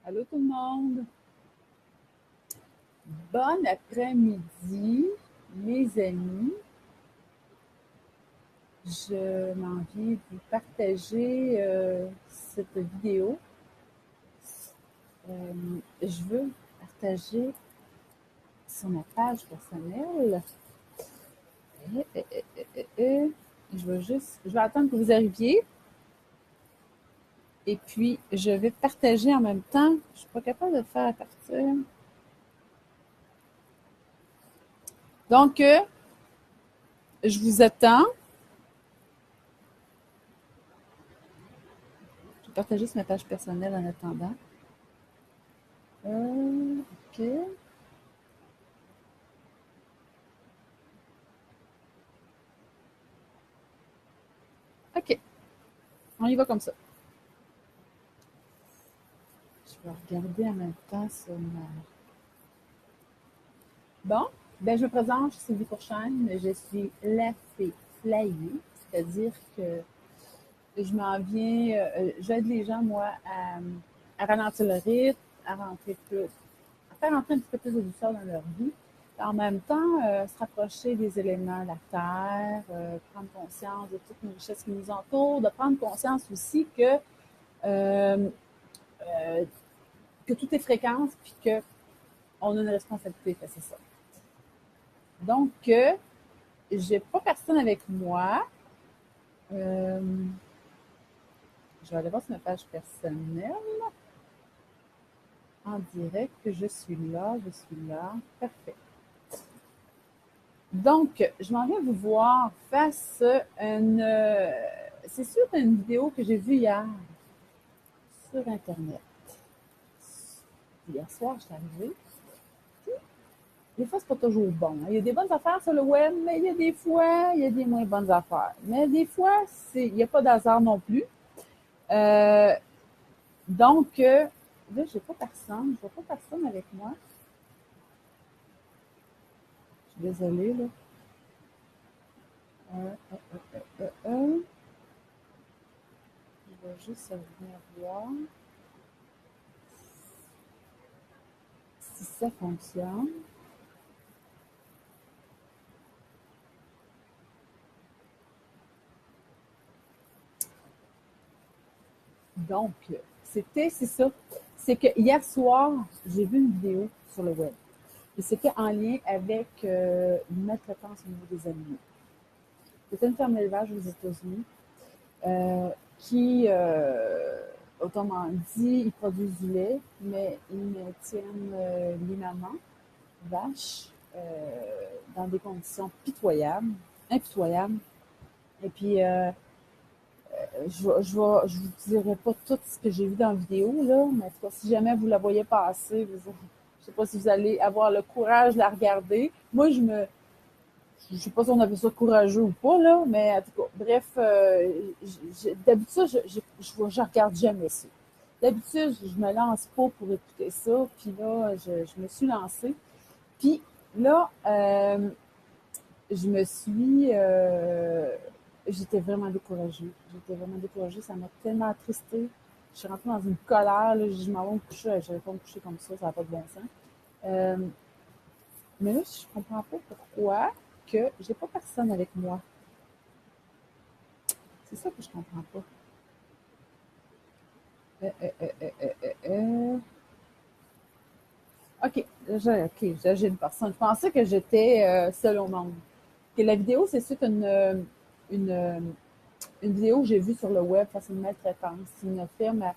Allô tout le monde. Bon après-midi, mes amis. Je m'en viens vous partager cette vidéo. Je veux partager sur ma page personnelle. Je vais attendre que vous arriviez. Et puis, je vais partager en même temps. Je ne suis pas capable de le faire à partir. Donc, je vous attends. Je vais partager sur ma page personnelle en attendant. OK. OK. On y va comme ça. Je vais regarder en même temps sur ma... Bon, ben je me présente, je suis Sylvie Courchaine, je suis la fée flyée, c'est-à-dire que je m'en viens, j'aide les gens, moi, à ralentir le rythme, à rentrer plus, à faire entrer un petit peu plus de douceur dans leur vie. Et en même temps, se rapprocher des éléments de la terre, prendre conscience de toutes nos richesses qui nous entourent, de prendre conscience aussi euh, euh, que tout est fréquence, puis qu'on a une responsabilité, c'est ça. Donc, j'ai pas personne avec moi. Euh, je vais aller voir sur ma page personnelle en direct. Je suis là, je suis là. Parfait. Donc, je m'en vais vous voir face à une. C'est sur une vidéo que j'ai vue hier sur Internet. Hier soir, je suis arrivée. Des fois, c'est pas toujours bon. Il y a des bonnes affaires sur le web, mais il y a des fois, il y a des moins bonnes affaires. Mais des fois, il n'y a pas d'hasard non plus. Euh, donc, là, j'ai pas personne. Je vois pas personne avec moi. Je suis désolée, là. Euh, euh, Je vais juste venir voir si ça fonctionne. Donc, c'est ça. C'est que hier soir, j'ai vu une vidéo sur le web. Et c'était en lien avec une maltraitance au niveau des animaux. C'était une ferme d'élevage aux États-Unis qui, autrement dit, ils produisent du lait, mais ils tiennent les mamans, vaches, dans des conditions pitoyables, impitoyables. Et puis, je vous dirai pas tout ce que j'ai vu dans la vidéo, là, mais en tout cas, si jamais vous la voyez passer, je sais pas si vous allez avoir le courage de la regarder. Moi, je sais pas si on appelle ça courageux ou pas, là, mais en tout cas, bref, d'habitude, je regarde jamais ça. D'habitude, je me lance pas pour écouter ça, puis là, je me suis lancée. Puis là, je me suis... j'étais vraiment découragée. J'étais vraiment découragée. Ça m'a tellement attristée. Je suis rentrée dans une colère. Là, je m'en vais me coucher. Je n'avais pas me coucher comme ça n'a pas de bon sens. Euh, mais là, je comprends pas pourquoi que j'ai pas personne avec moi. C'est ça que je comprends pas. Euh, euh, euh, euh, euh, euh. OK, j'ai une personne. Je pensais que j'étais seule au monde. Que la vidéo, c'est suite à une, une vidéo que j'ai vue sur le web face à une maltraitance. C'est une firme à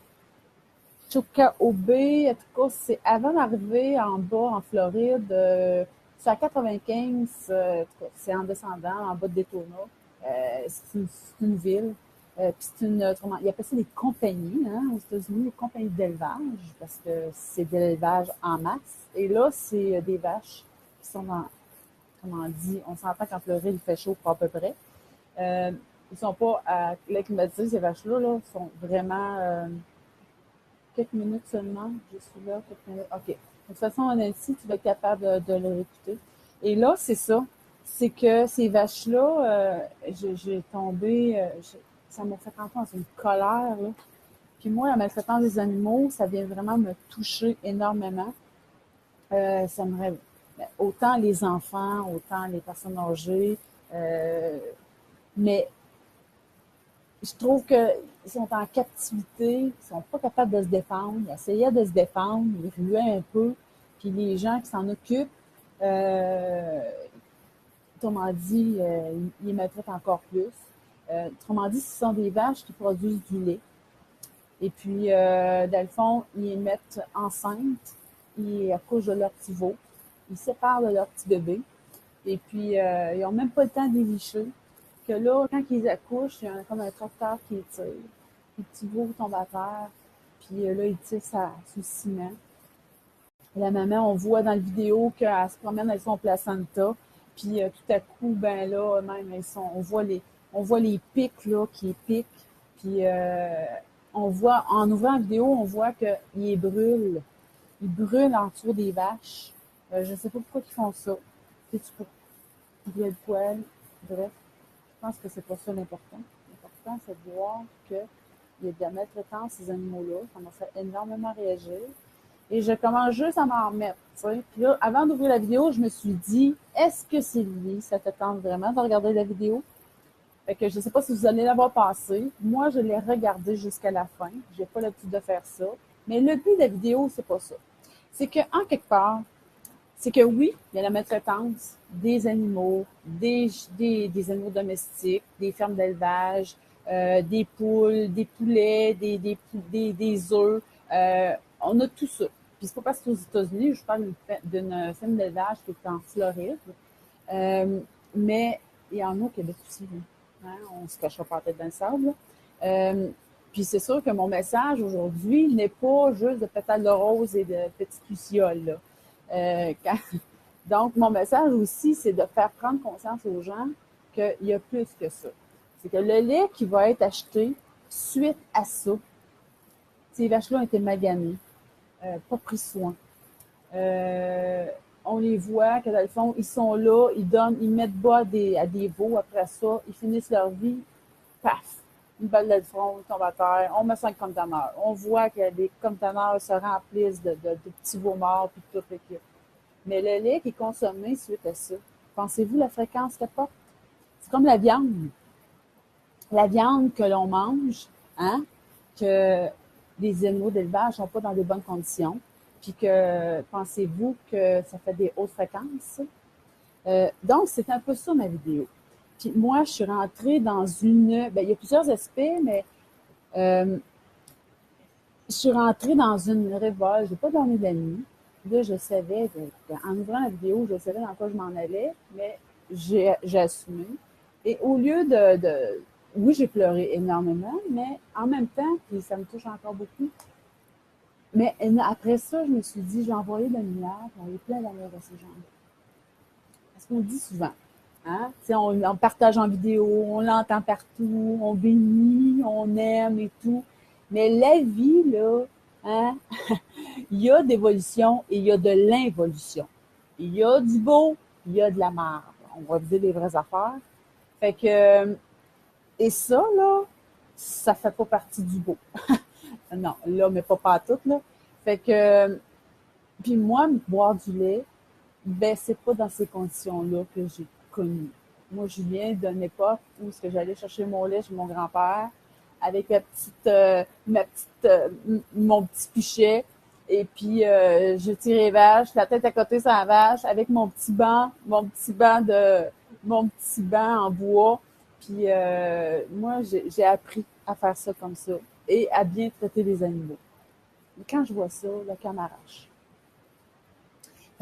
Chuka-Obey. En tout cas, c'est avant d'arriver en bas, en Floride. C'est à 95, c'est en descendant, en bas de Daytona. C'est une ville. Puis c'est une, autrement, ils appellent ça des compagnies, hein, aux États-Unis, des compagnies d'élevage, parce que c'est de l'élevage en masse. Et là, c'est des vaches qui sont dans, comment on dit, on s'entend qu'en Floride, il fait chaud pour à peu près. Euh, ils sont pas à l'air climatisé, ces vaches-là, là, sont vraiment quelques minutes seulement. Je suis là, quelques minutes. OK. De toute façon, Nancy, tu vas être capable de le réécouter. Et là, c'est ça. C'est que ces vaches-là, j'ai tombé, ça m'a fait rentrer dans une colère, là. Puis moi, la maltraitance des animaux, ça vient vraiment me toucher énormément. Ça me rêve. Autant les enfants, autant les personnes âgées, mais je trouve qu'ils sont en captivité, ils sont pas capables de se défendre. Ils essayaient de se défendre, ils ruaient un peu, puis les gens qui s'en occupent, euh, autrement dit, ils les maltraitent encore plus. Autrement dit, ce sont des vaches qui produisent du lait. Et puis, dans le fond, ils les mettent enceintes, ils accouchent de leur petit veau, ils séparent de leur petit bébé, et puis ils n'ont même pas le temps d'évicher. Que là, quand ils accouchent, il y a comme un tracteur qui les tire. Le petit veau tombe à terre, puis là, il tire sur le ciment. La maman, on voit dans la vidéo qu'elle se promène avec son placenta, puis tout à coup, ben là, même, on voit les pics là, qui piquent, puis on voit, en ouvrant la vidéo, on voit qu'ils brûlent. Ils brûlent en dessous des vaches. Je ne sais pas pourquoi ils font ça. Tu sais, tu peux brûler le poil. Bref, je pense que c'est pas ça l'important. L'important, c'est de voir qu'il y a de la maltraitance ces animaux-là. Ça m'a fait énormément réagir. Et je commence juste à m'en remettre. T'sais. Puis là, avant d'ouvrir la vidéo, je me suis dit, est-ce que Sylvie, ça te tente vraiment de regarder la vidéo? Fait que je ne sais pas si vous allez l'avoir passé. Moi, je l'ai regardé jusqu'à la fin. J'ai pas l'habitude de faire ça. Mais le but de la vidéo, c'est pas ça. C'est que, en quelque part, c'est que oui, il y a la maltraitance des animaux, des animaux domestiques, des fermes d'élevage, des poules, des poulets, des œufs. On a tout ça. Puis c'est pas parce que aux États-Unis, je parle d'une ferme d'élevage qui est en Floride, mais il y en a au Québec aussi. Hein? On ne se cachera pas la tête dans le sable. Puis c'est sûr que mon message aujourd'hui n'est pas juste de pétales de rose et de petites lucioles. Là. Donc, mon message aussi, c'est de faire prendre conscience aux gens qu'il y a plus que ça. C'est que le lait qui va être acheté suite à ça, ces vaches-là ont été maganées, pas pris soin. On les voit que dans le fond, ils sont là, ils mettent bas à des veaux, après ça, ils finissent leur vie, paf, une balle de front, ils tombent à terre, on met 5 conteneurs. On voit que les conteneurs se remplissent de petits veaux morts, puis tout l'équipe. Mais le lait qui est consommé suite à ça, pensez-vous la fréquence qu'elle porte? C'est comme la viande. La viande que l'on mange, hein, que les animaux d'élevage ne sont pas dans de bonnes conditions, puis que pensez-vous que ça fait des hautes fréquences? Donc, c'est un peu ça ma vidéo. Puis moi, je suis rentrée dans il y a plusieurs aspects, mais je suis rentrée dans une révolte. J'ai pas dormi de la nuit. Là, je savais, en ouvrant la vidéo, je savais dans quoi je m'en allais, mais j'ai assumé. Et au lieu oui, j'ai pleuré énormément, mais en même temps, puis ça me touche encore beaucoup, mais après ça, je me suis dit, j'ai envoyé de la lumière, puis on est plein d'amour à ces gens-là. Parce qu'on le dit souvent, hein? On partage en vidéo, on l'entend partout, on bénit, on aime et tout. Mais la vie, là, hein? Il y a d'évolution et il y a de l'involution. Il y a du beau, il y a de la merde. On va dire les vraies affaires. Fait que, et ça, là, ça fait pas partie du beau. Non, là, mais pas tout, là. Fait que, puis moi, boire du lait, ben, c'est pas dans ces conditions-là que j'ai connu. Moi, je viens d'une époque où j'allais chercher mon lait chez mon grand-père avec mon petit pichet. Et puis, je tirais vache, la tête à côté sur la vache, avec mon petit banc en bois. Puis, moi, j'ai appris à faire ça comme ça et à bien traiter les animaux. Mais quand je vois ça, le cœur m'arrache.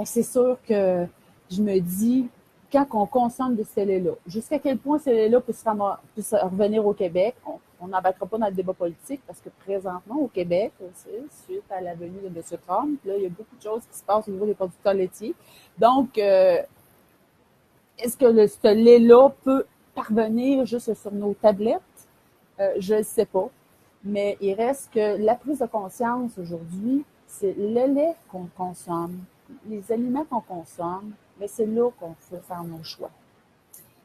C'est sûr que je me dis, quand on consomme de ce lait-là, jusqu'à quel point ce lait-là peut se revenir au Québec, on n'embarquera pas dans le débat politique parce que présentement, au Québec, aussi, suite à la venue de M. Trump, là, il y a beaucoup de choses qui se passent au niveau des producteurs laitiers. Donc, est-ce que ce lait-là peut parvenir juste sur nos tablettes? Je ne sais pas. Mais il reste que la prise de conscience aujourd'hui, c'est le lait qu'on consomme, les aliments qu'on consomme, mais c'est là qu'on faut faire nos choix.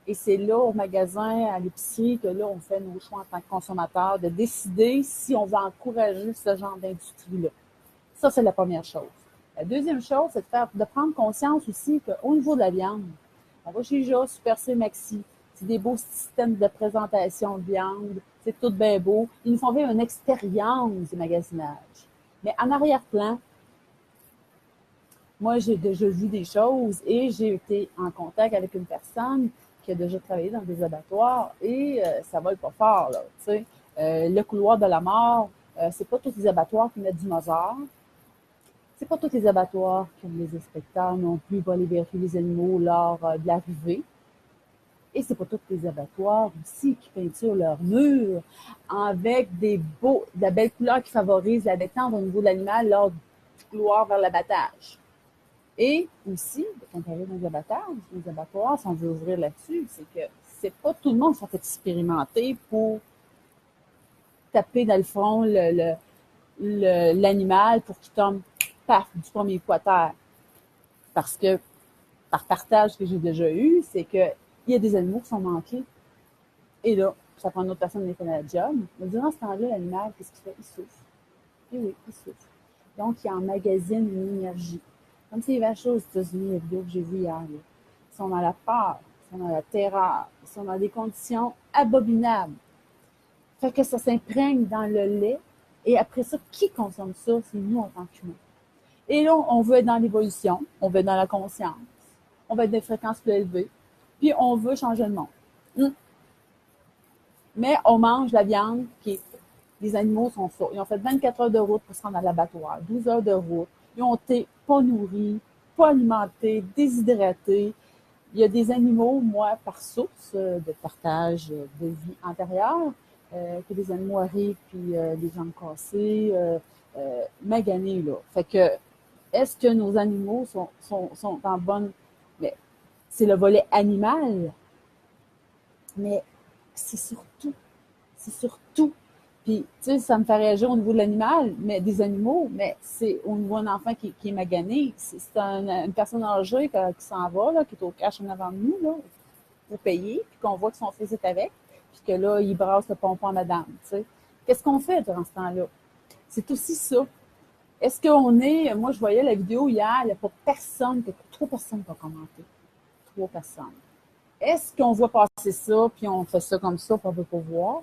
Et c'est là, au magasin, à l'épicerie, que là, on fait nos choix en tant que consommateur, de décider si on va encourager ce genre d'industrie-là. Ça, c'est la première chose. La deuxième chose, c'est de prendre conscience aussi qu'au niveau de la viande, on va chez JA, Super C, Maxi, c'est des beaux systèmes de présentation de viande, c'est tout bien beau. Ils nous font vivre une expérience de magasinage. Mais en arrière-plan, moi, j'ai déjà vu des choses et j'ai été en contact avec une personne qui a déjà travaillé dans des abattoirs et ça vole pas fort, là, tu sais. Le couloir de la mort, c'est pas tous les abattoirs qui mettent du Mozart. C'est pas tous les abattoirs qui ont les inspecteurs non plus vont aller vérifier les animaux lors de l'arrivée. Et c'est pas tous les abattoirs aussi qui peinturent leurs murs avec de la belle couleur qui favorise la détente au niveau de l'animal lors du couloir vers l'abattage. Et aussi, de comparer nos abattoirs, si on veut ouvrir là-dessus, c'est que c'est pas tout le monde qui sont expérimentés pour taper dans le front l'animal pour qu'il tombe, paf, du premier coup à terre. Parce que, par partage que j'ai déjà eu, c'est que il y a des animaux qui sont manqués. Et là, ça prend une autre personne qui fait la job. Mais durant ce temps-là, l'animal, qu'est-ce qu'il fait? Il souffre. Et oui, il souffre. Donc, il emmagasine une énergie. Comme ces vaches aux États-Unis, la vidéo que j'ai vue hier, là. Ils sont dans la peur, ils sont dans la terreur, ils sont dans des conditions abominables. Fait que ça s'imprègne dans le lait. Et après ça, qui consomme ça? C'est nous en tant qu'humains. Et là, on veut être dans l'évolution, on veut être dans la conscience, on veut être des fréquences plus élevées, puis on veut changer le monde. Mais on mange la viande qui est... Les animaux sont ça. Ils ont fait 24 heures de route pour se rendre à l'abattoir, 12 heures de route. Ils ont été pas nourris, pas alimentés, déshydratés. Il y a des animaux, moi, par source de partage de vie antérieure, que des animaux arrivent, puis des jambes cassées, maganés, là. Fait que, est-ce que nos animaux sont en bonne... Mais c'est le volet animal, mais c'est surtout. Puis, tu sais, ça me fait réagir au niveau de l'animal, mais des animaux, mais c'est au niveau d'un enfant qui est magané. C'est une personne âgée qui s'en va, là, qui est au cash en avant de nous, là, pour payer, puis qu'on voit que son fils est avec, puis que là, il brasse le pompon à madame, tu sais. Qu'est-ce qu'on fait durant ce temps-là? C'est aussi ça. Est-ce qu'on est... Moi, je voyais la vidéo hier, il n'y a pas personne, trois personnes qui ont commenté. Trois personnes. Est-ce qu'on voit passer ça, puis on fait ça comme ça, puis on veut pas voir?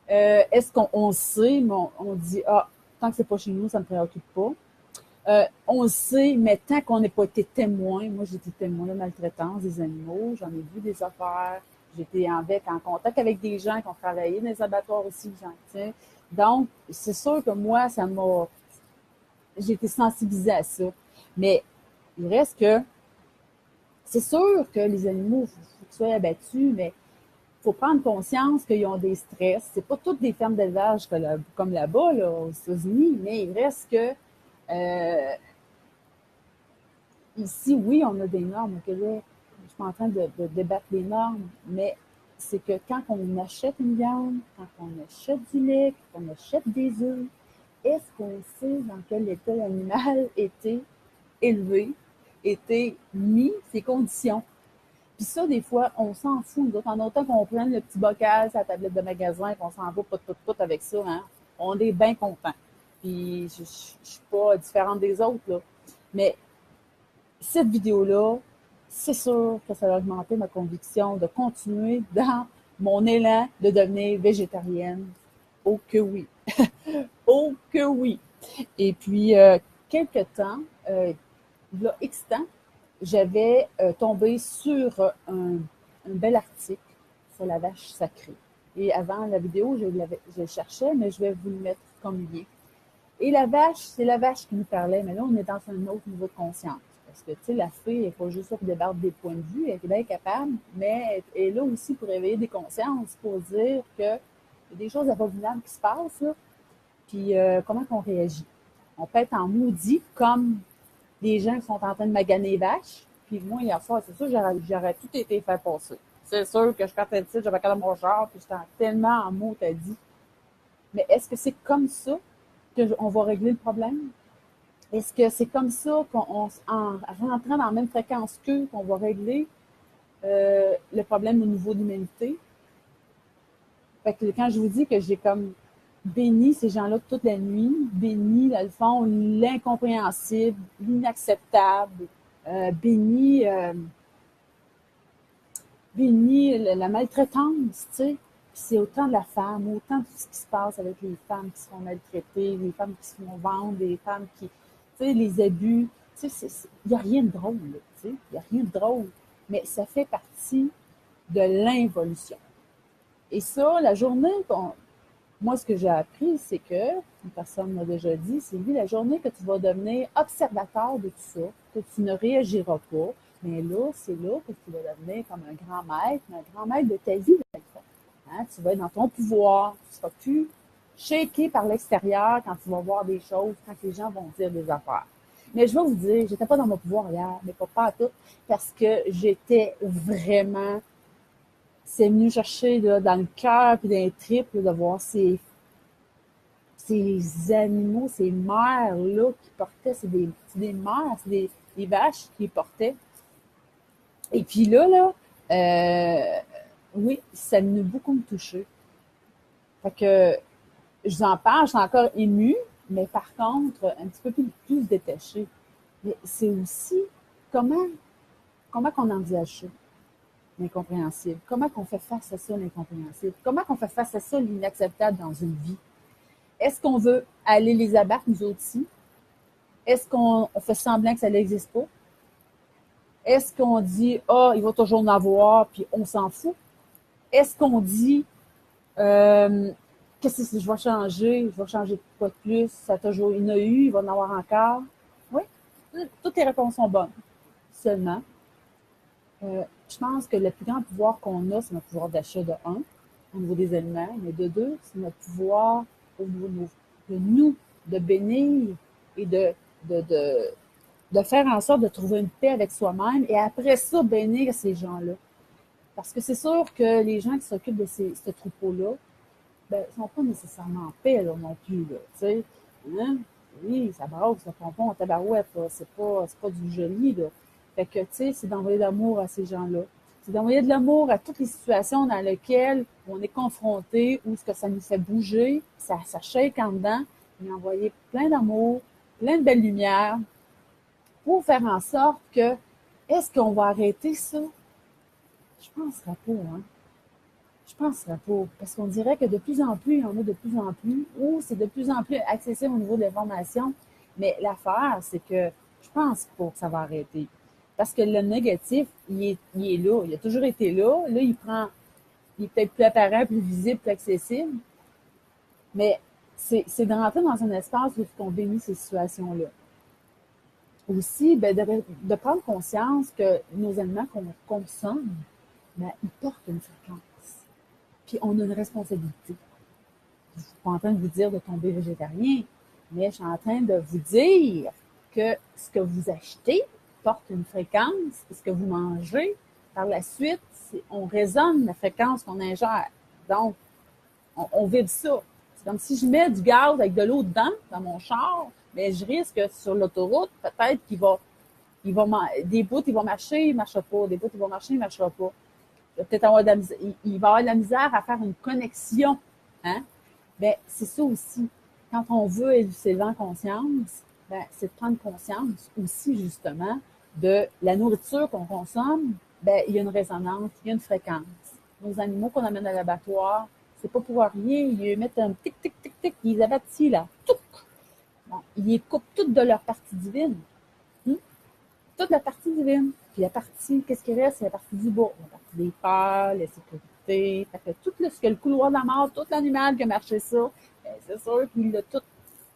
Est-ce qu'on sait, mais on dit, ah, tant que c'est pas chez nous, ça me préoccupe pas. On le sait, mais tant qu'on n'est pas été témoin, moi j'ai été témoin de maltraitance des animaux, j'en ai vu des affaires, j'ai été en contact avec des gens qui ont travaillé dans les abattoirs aussi, tiens. Donc, c'est sûr que moi, j'ai été sensibilisée à ça. Mais il reste que, c'est sûr que les animaux, il faut qu'ils soient abattus, mais il faut prendre conscience qu'ils ont des stress. C'est pas toutes des fermes d'élevage comme là-bas, là, aux États-Unis, mais il reste que ici, oui, on a des normes au Québec. Je suis pas en train de débattre les normes, mais c'est que quand on achète une viande, quand on achète du lait, quand on achète des œufs, est-ce qu'on sait dans quel état l'animal était élevé, était mis, ses conditions? Puis ça, des fois, on s'en fout. Nous autres, en autant qu'on prenne le petit bocal, sa tablette de magasin, qu'on s'en va pas avec ça, hein, on est bien content. Puis je suis pas différente des autres, là. Mais cette vidéo-là, c'est sûr que ça a augmenté ma conviction de continuer dans mon élan de devenir végétarienne. Oh que oui. Oh que oui. Et puis, quelque temps, il y a X temps, j'avais tombé sur un bel article sur la vache sacrée. Et avant la vidéo, je le cherchais, mais je vais vous le mettre comme lien. Et la vache, c'est la vache qui nous parlait, mais là, on est dans un autre niveau de conscience. Parce que, tu sais, la fée n'est pas juste là pour débattre des points de vue, elle est bien capable, mais elle est là aussi pour réveiller des consciences, pour dire qu'il y a des choses abominables qui se passent, là, puis comment on réagit. On peut être en maudit, comme des gens qui sont en train de maganer les vaches, puis moi, hier soir, c'est sûr, j'aurais tout été fait passer. C'est sûr que je partais de site, j'avais quand même mon char, puis j'étais tellement en mots, t'as dit. Mais est-ce que c'est comme ça qu'on va régler le problème? Est-ce que c'est comme ça qu'en rentrant dans la même fréquence qu'eux, qu'on va régler? le problème au niveau de l'humanité. Fait que quand je vous dis que j'ai comme béni ces gens-là toute la nuit, béni, dans le fond, l'incompréhensible, l'inacceptable, béni, béni la maltraitance, tu sais. Puis c'est autant de la femme, autant de tout ce qui se passe avec les femmes qui se font maltraiter, les femmes qui se font vendre, les femmes qui, tu sais, les abus. Tu sais, il n'y a rien de drôle, là, tu sais. Il n'y a rien de drôle. Mais ça fait partie de l'involution. Et ça, la journée moi, ce que j'ai appris, c'est que, une personne m'a déjà dit, c'est lui, la journée que tu vas devenir observateur de tout ça, que tu ne réagiras pas, mais là, c'est là que tu vas devenir comme un grand maître de ta vie, dans le fond. Hein? Tu vas être dans ton pouvoir, tu ne seras plus shaké par l'extérieur quand tu vas voir des choses, quand les gens vont dire des affaires. Mais je vais vous dire, j'étais pas dans mon pouvoir hier, mais pas à tout, parce que j'étais vraiment c'est venu chercher là, dans le cœur puis dans les tripes là, de voir ces animaux, ces mères-là qui portaient, c'est des mères, c'est des vaches qui les portaient. Et puis là, oui, ça venait beaucoup me toucher. Fait que je vous en parle, je suis encore émue, mais par contre, un petit peu plus détachée. Mais c'est aussi comment qu'on envisage ça, l'incompréhensible. Comment qu'on fait face à ça, l'incompréhensible? Comment qu'on fait face à ça, l'inacceptable dans une vie? Est-ce qu'on veut aller les abattre, nous aussi? Est-ce qu'on fait semblant que ça n'existe pas? Est-ce qu'on dit, il va toujours en avoir, puis on s'en fout? Est-ce qu'on dit, qu'est-ce que je vais changer de quoi de plus? Ça a toujours, il y en a eu, il va en avoir encore. Oui, toutes les réponses sont bonnes. Seulement, je pense que le plus grand pouvoir qu'on a, c'est notre pouvoir d'achat de un, au niveau des aliments, mais de deux, c'est notre pouvoir au niveau de nous, de bénir et de faire en sorte de trouver une paix avec soi-même et après ça, bénir ces gens-là. Parce que c'est sûr que les gens qui s'occupent de ce troupeau-là, ben, ils sont pas nécessairement en paix là, non plus. Là, tu sais. Hein? Oui, ça brasse, le pompon, tabarouette, c'est pas du joli. Là. Fait que, tu sais, c'est d'envoyer de l'amour à ces gens-là. C'est d'envoyer de l'amour à toutes les situations dans lesquelles on est confronté, où ce que ça nous fait bouger, ça shake en dedans, et envoyer plein d'amour, plein de belles lumières, pour faire en sorte que, est-ce qu'on va arrêter ça? Je penserais pas, hein. Je penserais pas. Parce qu'on dirait que de plus en plus, il y en a de plus en plus, ou c'est de plus en plus accessible au niveau de l'information. Mais l'affaire, c'est que je pense pas que ça va arrêter. Parce que le négatif, il est là. Il a toujours été là. Là, il est peut-être plus apparent, plus visible, plus accessible. Mais c'est de rentrer dans un espace où on bénit ces situations-là. Aussi, ben, de prendre conscience que nos aliments qu'on consomme, ben, ils portent une fréquence. Puis on a une responsabilité. Je ne suis pas en train de vous dire de tomber végétarien, mais je suis en train de vous dire que ce que vous achetez porte une fréquence, et ce que vous mangez, par la suite, on résonne la fréquence qu'on ingère. Donc, on vibre ça. C'est comme si je mets du gaz avec de l'eau dedans, dans mon char, mais je risque que sur l'autoroute, peut-être des bouts, il va marcher, il ne marchera pas. Des bouts, il va marcher, il ne marchera pas. Il va peut-être avoir de la misère, il va avoir de la misère à faire une connexion. Hein? Ben, c'est ça aussi. Quand on veut élever en conscience, ben, c'est de prendre conscience aussi, justement, de la nourriture qu'on consomme. Ben, il y a une résonance, il y a une fréquence. Nos animaux qu'on amène à l'abattoir, c'est pas pour rien. Ils mettent un tic, tic, tic, tic, ils abattent ici, là. Touc! Bon, ils les coupent toutes de leur partie divine. Toute la partie divine. Puis la partie, qu'est-ce qui reste? C'est la partie du bas. La partie des peurs, la sécurité. Ça fait tout ce que le couloir de la mort, tout l'animal qui a marché ça, ben, c'est sûr qu'il a tout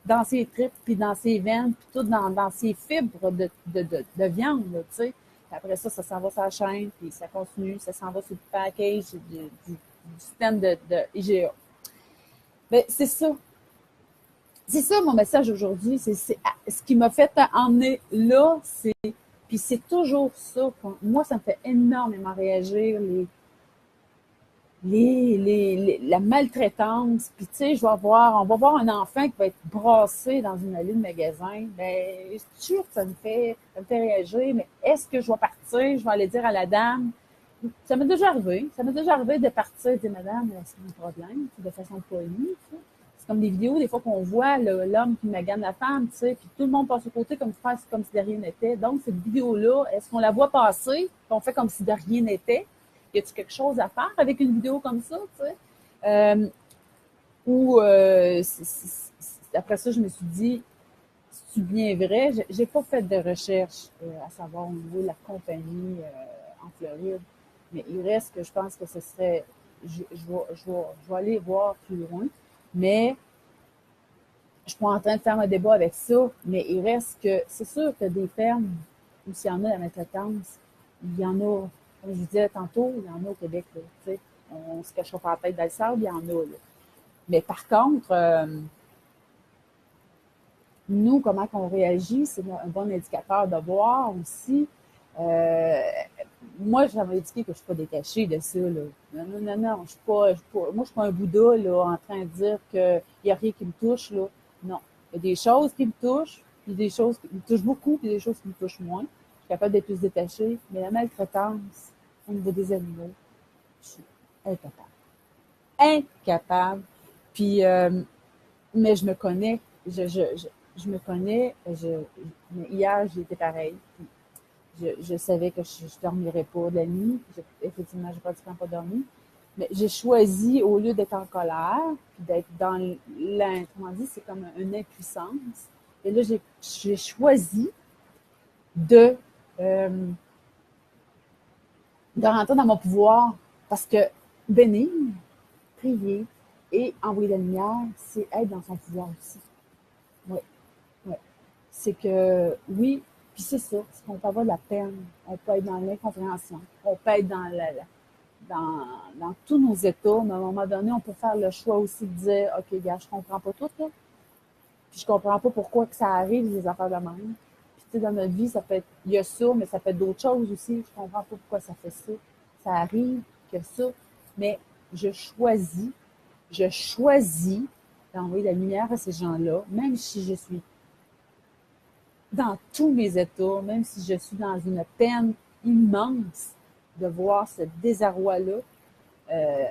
dans ses tripes, puis dans ses veines, puis tout dans ses fibres de viande, tu sais. Après ça s'en va sur la chaîne, puis ça continue, ça s'en va sur le package du système de IGA. Ben, c'est ça. C'est ça mon message aujourd'hui. C'est ce qui m'a fait emmener là, puis c'est toujours ça. Moi, ça me fait énormément réagir, la maltraitance. Puis tu sais, on va voir un enfant qui va être brassé dans une allée de magasin. Ben, c'est sûr que ça me fait réagir, mais est-ce que je vais partir, je vais aller dire à la dame, Ça m'est déjà arrivé. Ça m'est déjà arrivé de partir et de dire, madame, c'est un problème, de façon polie, tu sais. C'est comme des vidéos, des fois qu'on voit l'homme qui magane la femme, tu sais, puis tout le monde passe au côté comme, comme si de rien n'était. Donc, cette vidéo-là, est-ce qu'on la voit passer, puis on fait comme si de rien n'était? Y a-t-il quelque chose à faire avec une vidéo comme ça, tu sais? Ou après ça, je me suis dit, c'est bien vrai. J'ai pas fait de recherche à savoir au niveau de la compagnie en Floride, mais il reste que je pense que ce serait, je vais aller voir plus loin, mais je suis pas en train de faire un débat avec ça, mais il reste que c'est sûr que des fermes où s'il y en a la maltraitance, il y en a, comme je vous disais tantôt, il y en a au Québec, là, tu sais, on se cachera pas la tête dans le sable, il y en a, là. Mais par contre, nous, comment on réagit, c'est un bon indicateur de voir aussi. Euh, Moi, j'avais indiqué que je ne suis pas détachée de ça. Là. Non, non, non, non. Moi, je ne suis pas un Bouddha là, en train de dire qu'il n'y a rien qui me touche. Là. Non. Il y a des choses qui me touchent, puis des choses qui me touchent beaucoup, puis des choses qui me touchent moins. Je suis capable d'être plus détachée. Mais la maltraitance, au niveau des animaux, je suis incapable. Incapable. Puis, mais je me connais. Je me connais. Mais hier, j'ai été pareil. Je savais que je ne dormirais pas de la nuit. Effectivement, j'ai pratiquement pas dormi. Mais j'ai choisi, au lieu d'être en colère, puis d'être dans comment dire, c'est comme une impuissance. Et là, j'ai choisi de, euh, de rentrer dans mon pouvoir parce que bénir, prier et envoyer la lumière, c'est être dans son pouvoir aussi. Oui, oui. C'est que, oui, puis c'est ça, c'est qu'on peut avoir de la peine, on peut être dans l'incompréhension, on peut être dans tous nos états, mais à un moment donné, on peut faire le choix aussi de dire, OK, gars, je comprends pas tout, là, puis je comprends pas pourquoi que ça arrive, des affaires de même. Puis, tu sais, dans notre vie, ça peut être, il y a ça, mais ça peut être d'autres choses aussi. Je comprends pas pourquoi ça fait ça. Ça arrive que ça. Mais je choisis d'envoyer la lumière à ces gens-là, même si je suis dans tous mes états, même si je suis dans une peine immense de voir ce désarroi-là. Euh,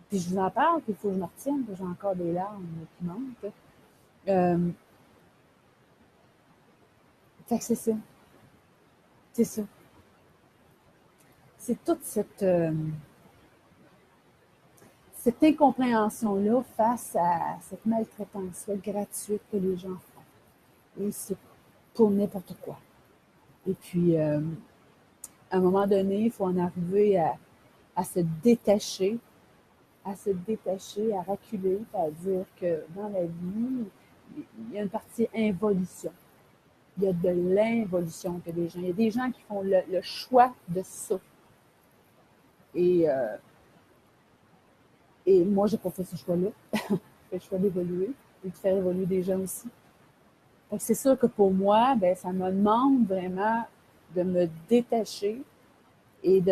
Puis je vous en parle, puis il faut que je me retienne, que j'ai encore des larmes qui montent. Euh, Fait que c'est ça. C'est ça. C'est toute cette incompréhension-là face à cette maltraitance-là gratuite que les gens font. Et c'est pour n'importe quoi. Et puis, à un moment donné, il faut en arriver à se détacher, à reculer, à dire que dans la vie, il y a une partie involution. Il y a de l'involution que des gens. Il y a des gens qui font le choix de ça. Et, euh, et moi, j'ai pas fait ce choix-là. J'ai fait le choix d'évoluer et de faire évoluer des gens aussi. Donc, c'est sûr que pour moi, ben, ça me demande vraiment de me détacher et et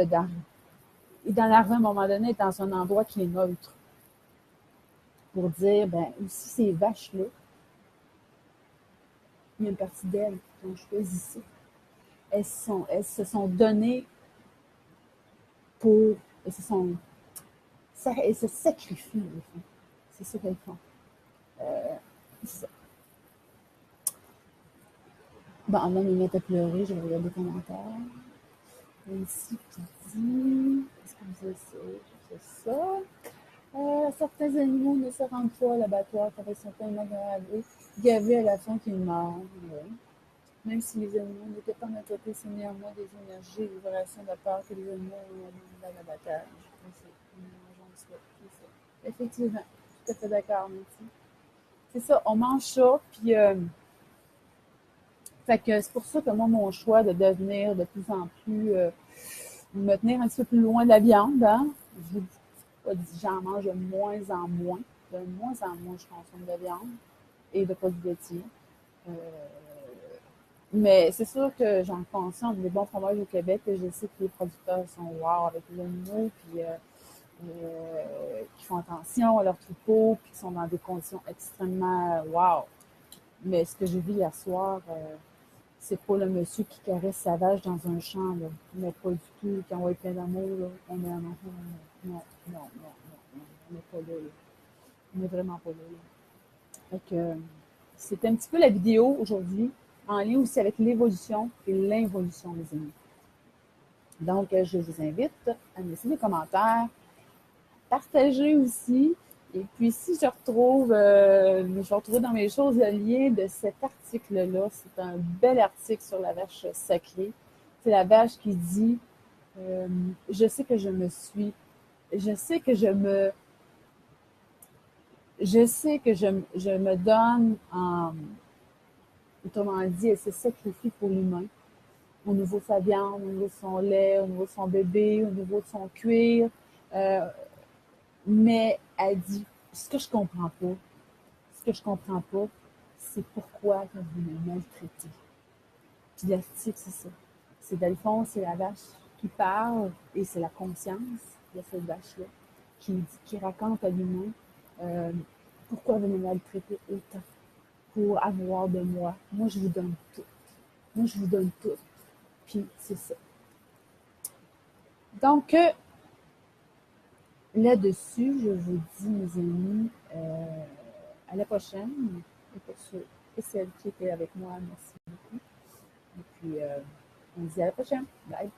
d'en arriver à un moment donné être dans un endroit qui est neutre pour dire, ben, aussi ces vaches-là, il y a une partie d'elles qui ont choisi ça. Elles se sont données pour, elles se sont, elles se sacrifient, au fond. C'est ça qu'elles font. C'est ça. Bon, avant de me mettre à pleurer, je vais regarder les commentaires. Ici, qui dit, qu'est-ce qu'on faisait ça? Je fais ça. Certains animaux ne se rendent pas à l'abattoir car ils sont tellement gavés à la fin qu'ils meurent. Ouais. Même si les animaux n'étaient pas maltraités, c'est néanmoins des énergies et vibrations de peur que les animaux ont dans l'abattage. Effectivement, tout à fait d'accord, merci. C'est ça, on mange ça, puis fait que c'est pour ça que moi, mon choix de devenir de plus en plus, me tenir un petit peu plus loin de la viande, hein. Je vous dis, j'en mange de moins en moins. De moins en moins, je consomme de viande et de produits laitiers. Euh, mais c'est sûr que j'en consomme des bons fromages au Québec. Et je sais que les producteurs sont wow avec les animaux, puis qui font attention à leur troupeau, puis qui sont dans des conditions extrêmement wow. Mais ce que j'ai vu hier soir, c'est pas le monsieur qui caresse sa vache dans un champ, là. Mais pas du tout, qui envoie plein d'amour, là. On est en enfant, non, non, non, non, on n'est pas là, là. On n'est vraiment pas là, là. Fait que, c'est un petit peu la vidéo aujourd'hui, en lien aussi avec l'évolution et l'involution, les amis. Donc, je vous invite à me laisser des commentaires, partager aussi. Et puis, si je retrouve, dans mes choses le lien de cet article-là. C'est un bel article sur la vache sacrée. C'est la vache qui dit je sais que je me suis, je sais que je me donne autrement dit, elle se sacrifie pour l'humain. Au niveau de sa viande, au niveau de son lait, au niveau de son bébé, au niveau de son cuir. Euh, mais elle dit, ce que je comprends pas, c'est pourquoi vous me maltraitez. Puis l'article, c'est ça. C'est dans le fond, c'est la vache qui parle et c'est la conscience de cette vache-là qui raconte à l'humain pourquoi vous me maltraitez autant pour avoir de moi. Moi, je vous donne tout. Moi, je vous donne tout. Puis, c'est ça. Donc, là-dessus, je vous dis, mes amis, à la prochaine. Et pour ceux et celles qui étaient avec moi, merci beaucoup. Et puis, on se dit à la prochaine. Bye.